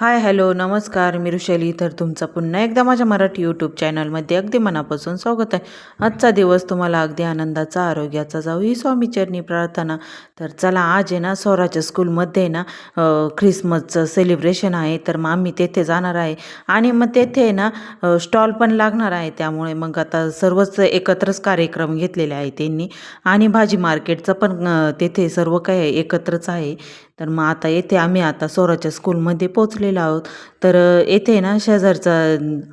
हाय, hello, नमस्कार. मी ऋषाली. तर तुमचं पुन्हा एकदा माझ्या मराठी यूट्यूब चॅनलमध्ये अगदी मनापासून स्वागत आहे. आजचा दिवस तुम्हाला अगदी आनंदाचा, आरोग्याचा जाऊ ही स्वामीचरणी प्रार्थना. तर चला, आज आहे ना स्वराच्या स्कूलमध्ये ना ख्रिसमसचं सेलिब्रेशन आहे. तर मग आम्ही तेथे जाणार आहे आणि मग तेथे ना स्टॉल पण लागणार आहे. त्यामुळे मग आता सर्वच एकत्रच कार्यक्रम घेतलेले आहे त्यांनी आणि भाजी मार्केटचं पण तेथे सर्व काही एकत्रच आहे. तर मग आता येथे आम्ही आता स्वराच्या स्कूलमध्ये पोचलेलो आहोत. तर येथे ना शेजारचा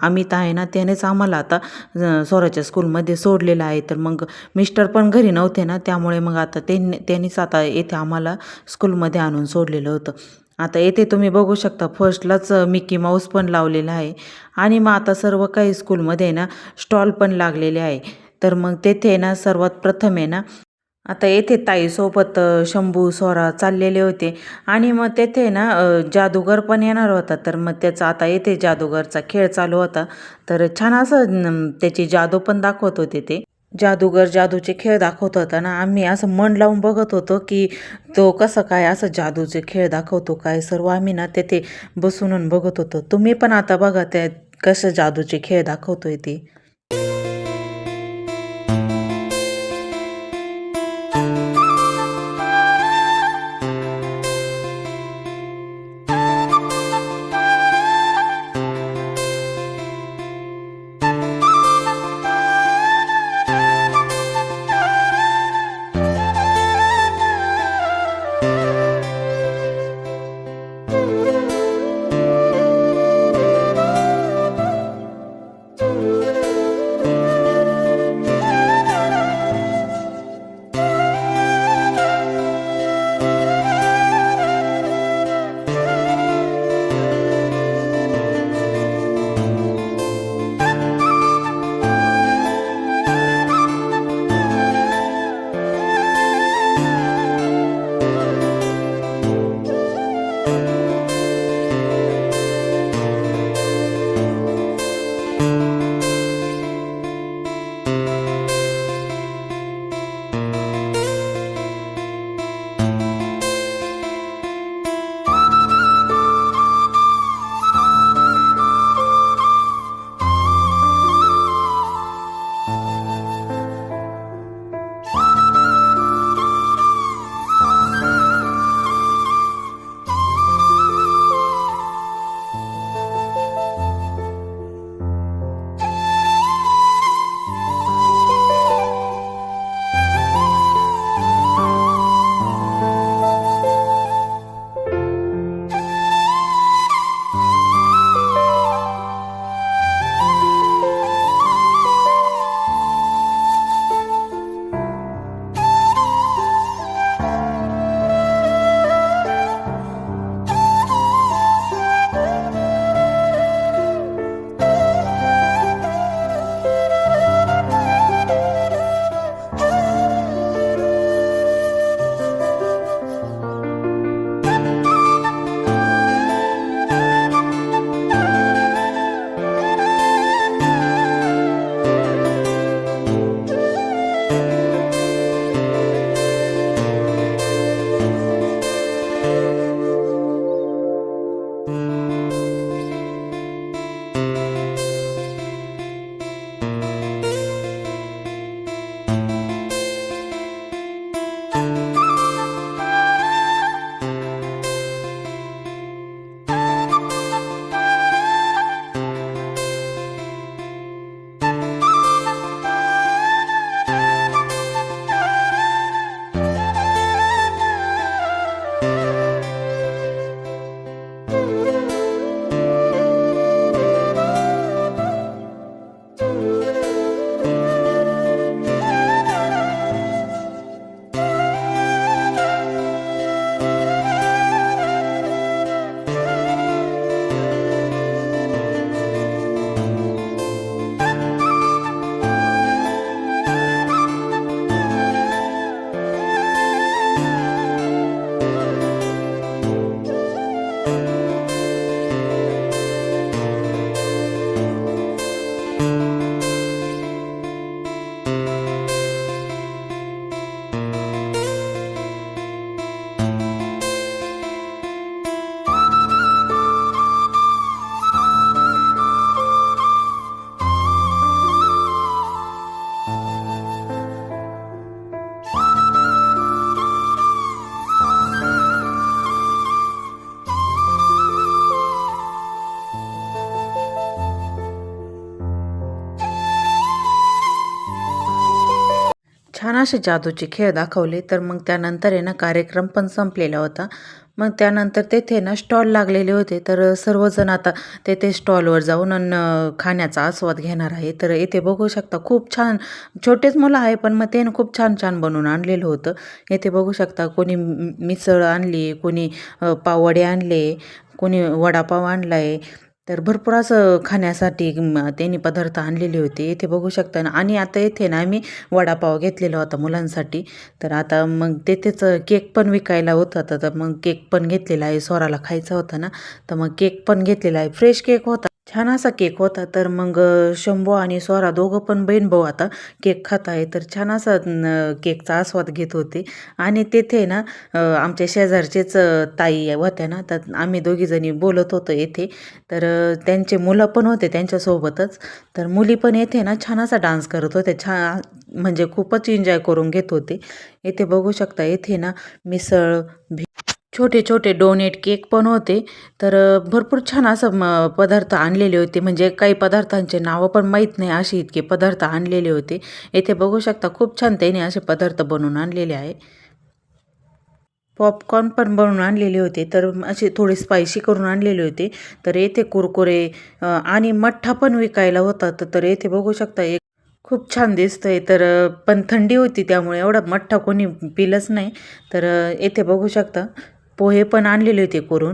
अमित आहे ना, त्यानेच आम्हाला आता स्वराच्या स्कूलमध्ये सोडलेलं आहे. तर मग मिस्टर पण घरी नव्हते ना, त्यामुळे मग आता त्यांनीच आता येथे आम्हाला स्कूलमध्ये आणून सोडलेलं होतं. आता येथे तुम्ही बघू शकता, फर्स्टलाच मिकी माऊस पण लावलेला आहे आणि मग आता सर्व काही स्कूलमध्ये ना स्टॉल पण लागलेले आहे. तर मग तेथे ना सर्वात प्रथम आहे ना, आता येथे ताईसोबत शंभू, स्वरा चाललेले होते आणि मग तेथे ना जादूगार पण येणार होता. तर मग त्याचा आता येथे जादूगारचा खेळ चालू होता. तर छान असं त्याची जादू पण दाखवत होते ते. जादूगर जादूचे खेळ दाखवत होता ना, आम्ही असं मन लावून बघत होतो की तो कसं काय असं जादूचे खेळ दाखवतो काय. सर्व आम्ही ना तेथे बसून बघत होतो. तुम्ही पण आता बघा त्या कसं जादूचे खेळ दाखवतोय ते. छान असे जादूचे खेळ दाखवले. तर मग त्यानंतर आहे ना कार्यक्रम पण संपलेला होता. मग त्यानंतर तेथे ना स्टॉल लागलेले होते. तर सर्वजण आता तेथे स्टॉलवर जाऊन खाण्याचा आस्वाद घेणार आहे. तर इथे बघू शकता खूप छान छोटेच मुलं आहे, पण मग ते खूप छान-छान बनवून आणलेलं होतं. इथे बघू शकता कोणी मिसळ आणली, कोणी पाववडे आणले, कोणी वडापाव आणलाय. तर भरपूर असं खाण्यासाठी त्यांनी पदार्थ आणलेले होते. इथे बघू शकता ना आणि आता इथे ना आम्ही वडापाव घेतलेला होता मुलांसाठी. तर आता मग तेथेच केक पण विकायला होता. तर मग केक पण घेतलेला आहे. स्वराला खायचा होता ना, तर मग केक पण घेतलेला आहे. फ्रेश केक होता. छान असा केक होता. तर मग शंभू आणि स्वरा दोघं पण बहीण-भाऊ आता केक खात आहे. तर छान असा केकचा आस्वाद घेत होते. आणि तेथे ना आमच्या शेजारचेच ताई होत्या ना, तर आम्ही दोघीजणी बोलत होतो येथे. तर त्यांचे मुलं पण होते त्यांच्यासोबतच. तर मुली पण येथे ना छान असा डान्स करत होत्या. म्हणजे खूपच एन्जॉय करून घेत होते. इथे बघू शकता इथे ना मिसळ, छोटे-छोटे डोनेट केक पण होते. तर भरपूर छान असं पदार्थ आणलेले होते. म्हणजे काही पदार्थांचे नावं पण माहीत नाही असे इतके पदार्थ आणलेले होते. इथे बघू शकता खूप छान त्याने असे पदार्थ बनवून आणलेले आहे. पॉपकॉर्न पण बनवून आणलेले होते. तर असे थोडे स्पायसी करून आणलेले होते. तर येथे कुरकुरे आणि मठ्ठा पण विकायला होता. तर येथे बघू शकता एक खूप छान दिसतंय. तर पण थंडी होती त्यामुळे एवढा मठ्ठा कोणी पिलंच नाही. तर येथे बघू शकता पोहे पण आणलेले होते करून.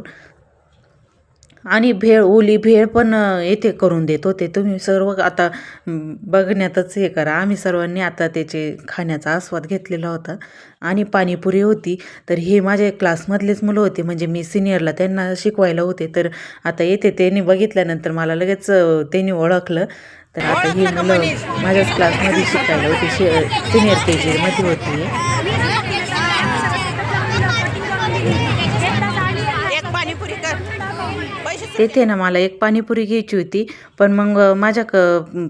आणि भेळ, ओली भेळ पण येथे करून देत होते. तुम्ही सर्व आता बघण्यातच हे करा. आम्ही सर्वांनी आता त्याचे खाण्याचा आस्वाद घेतलेला होता. आणि पाणीपुरी होती. तर हे माझ्या क्लासमधलेच मुलं होते, म्हणजे मी सिनियरला त्यांना शिकवायला होते. तर आता येथे त्यांनी बघितल्यानंतर मला लगेच त्यांनी ओळखलं. तर आता ही मुलं माझ्याच क्लासमध्ये शिकायला होती. सिनियर KGमध्ये होती हे. तेथे ना मला एक पाणीपुरी घ्यायची होती. पण मग माझ्या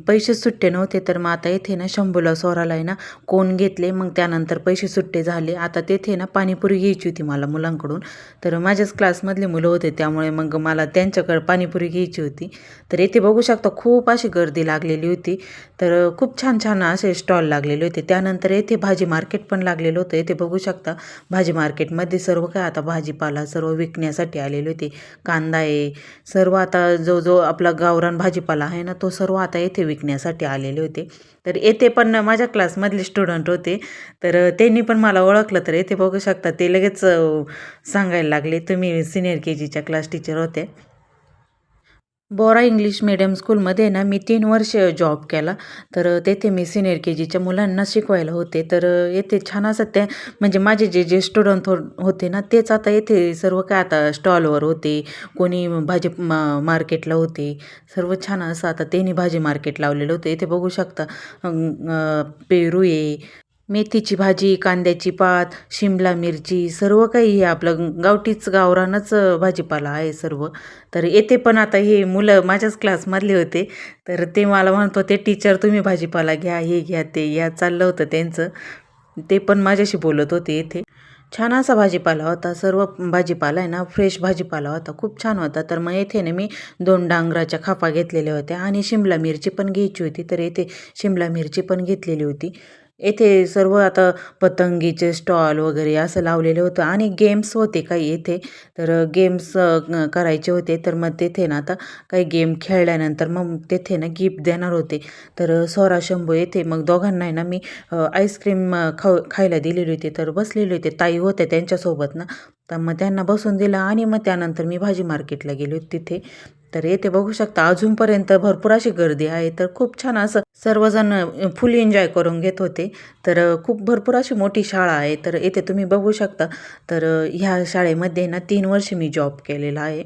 पैसे सुट्टे नव्हते. तर मग आता इथे ना शंभूला, स्वराला आहे ना कोन घेतले. मग त्यानंतर पैसे सुट्टे झाले. आता तेथे ना पाणीपुरी घ्यायची होती मला मुलांकडून. तर माझ्याच क्लासमधले मुलं होते त्यामुळे मग मला त्यांच्याकडे पाणीपुरी घ्यायची होती. तर इथे बघू शकता खूप अशी गर्दी लागलेली होती. तर खूप छान-छान असे स्टॉल लागलेले होते. त्यानंतर येथे भाजी मार्केट पण लागलेलं होतं. इथे बघू शकता भाजी मार्केटमध्ये सर्व काय आता भाजीपाला सर्व विकण्यासाठी आलेले होते. कांदा आहे, सर्व आता जो आपला गावरान भाजीपाला आहे ना, तो सर्व आता येथे विकण्यासाठी आलेले होते. तर येथे पण माझ्या क्लासमधले स्टुडंट होते. तर त्यांनी पण मला ओळखलं. तर येथे बघू शकता ते लगेच सांगायला लागले, तुम्ही सिनियर KGच्या क्लास टीचर होते. बोरा इंग्लिश मीडियम स्कूलमध्ये ना मी 3 वर्ष जॉब केला. तर तेथे मी सिनियर KGच्या मुलांना शिकवायला होते. तर येथे छान असं त्या म्हणजे माझे जे स्टुडंट होते ना, तेच आता येथे सर्व काय आता स्टॉलवर होते. कोणी भाजी मार्केटला होते. सर्व छान असं आता त्यांनी भाजी मार्केट लावलेलं होतं. इथे बघू शकता पेरू आहे, मेथीची भाजी, कांद्याची पात, शिमला मिरची सर्व काही हे आपलं गावठीच गावरानच भाजीपाला आहे सर्व. तर येथे पण आता हे मुलं माझ्याच क्लासमधले होते. तर ते मला म्हणत होते, "टीचर तुम्ही भाजीपाला घ्या, हे घ्या, ते घ्या." चाललं होतं त्यांचं. ते पण माझ्याशी बोलत होते इथे. छान असा भाजीपाला होता. सर्व भाजीपाला आहे ना, फ्रेश भाजीपाला होता. खूप छान होता. तर मग येथे ना मी 2 डांगराच्या खापा घेतलेल्या होत्या आणि शिमला मिरची पण घ्यायची होती. तर येथे शिमला मिरची पण घेतलेली होती. येथे सर्व आता पतंगीचे स्टॉल वगैरे असं लावलेलं होतं आणि गेम्स होते काही येथे. तर गेम्स करायचे होते. तर मग तेथे ना आता काही गेम खेळल्यानंतर मग तेथे ना गिफ्ट देणार होते. तर स्वरा, शंभू येथे मग दोघांना आहे ना मी आईस्क्रीम खायला दिलेली होती. तर बसलेले होते. ताई होत्या त्यांच्यासोबत ना, तर मग त्यांना बसून दिलं आणि मग त्यानंतर मी भाजी मार्केटला गेले होते तिथे. तर येथे बघू शकता अजूनपर्यंत भरपूर अशी गर्दी आहे. तर खूप छान असं सर्वजण फुल एन्जॉय करून घेत होते. तर खूप भरपूर अशी मोठी शाळा आहे. तर येथे तुम्ही बघू शकता. तर ह्या शाळेमध्ये ना 3 वर्ष मी जॉब केलेला आहे.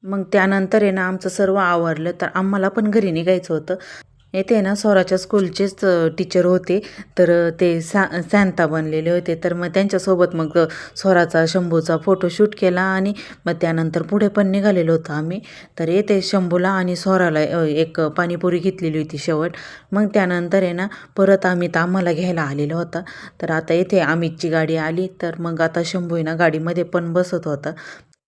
मग त्यानंतर आहे ना आमचं सर्व आवरलं. तर आम्हाला पण घरी निघायचं होतं. येथे ना स्वराच्या स्कूलचेच टीचर होते. तर ते सॅन्ता बनलेले होते. तर मग त्यांच्यासोबत मग स्वराचा, शंभूचा फोटोशूट केला आणि मग त्यानंतर पुढे पण निघालेलो होतो आम्ही. तर येथे शंभूला आणि स्वराला एक पाणीपुरी घेतलेली होती शेवट. मग त्यानंतर आहे ना परत आम्हाला घ्यायला आलेला होता. तर आता येथे अमितची गाडी आली. तर मग आता शंभू आहे ना गाडीमध्ये पण बसत होता.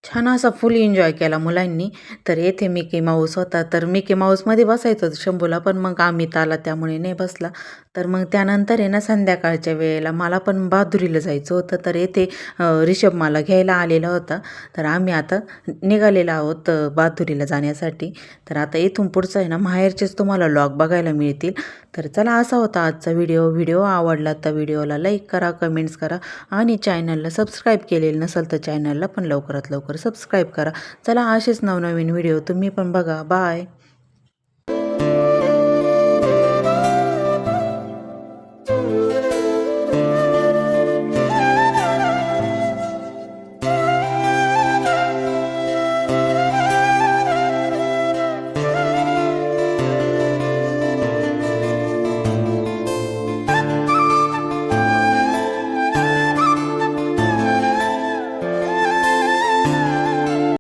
छान असा फुल एन्जॉय केला मुलांनी. तर येथे मिकी माऊस होता. तर मिकी माऊसमध्ये बसायचं होतं शंभूला, पण मग अमित आला त्यामुळे नाही बसला. तर मग त्यानंतर आहे ना संध्याकाळच्या वेळेला मला पण बहादुरीला जायचं होतं. तर येथे रिषभ मला घ्यायला आलेला होता. तर आम्ही आता निघालेलो आहोत बहादुरीला जाण्यासाठी. तर आता इथून पुढचं आहे ना माहेरचेच तुम्हाला व्लॉग बघायला मिळतील. तर चला असा होता आजचा व्हिडिओ. व्हिडिओ आवडला तर व्हिडिओला लाईक करा, कमेंट्स करा आणि चॅनलला सबस्क्राईब केलेलं नसेल तर चॅनलला पण लवकरात लवकर सबस्क्राईब करा. चला असेच नवनवीन व्हिडिओ तुम्ही पण बघा. बाय.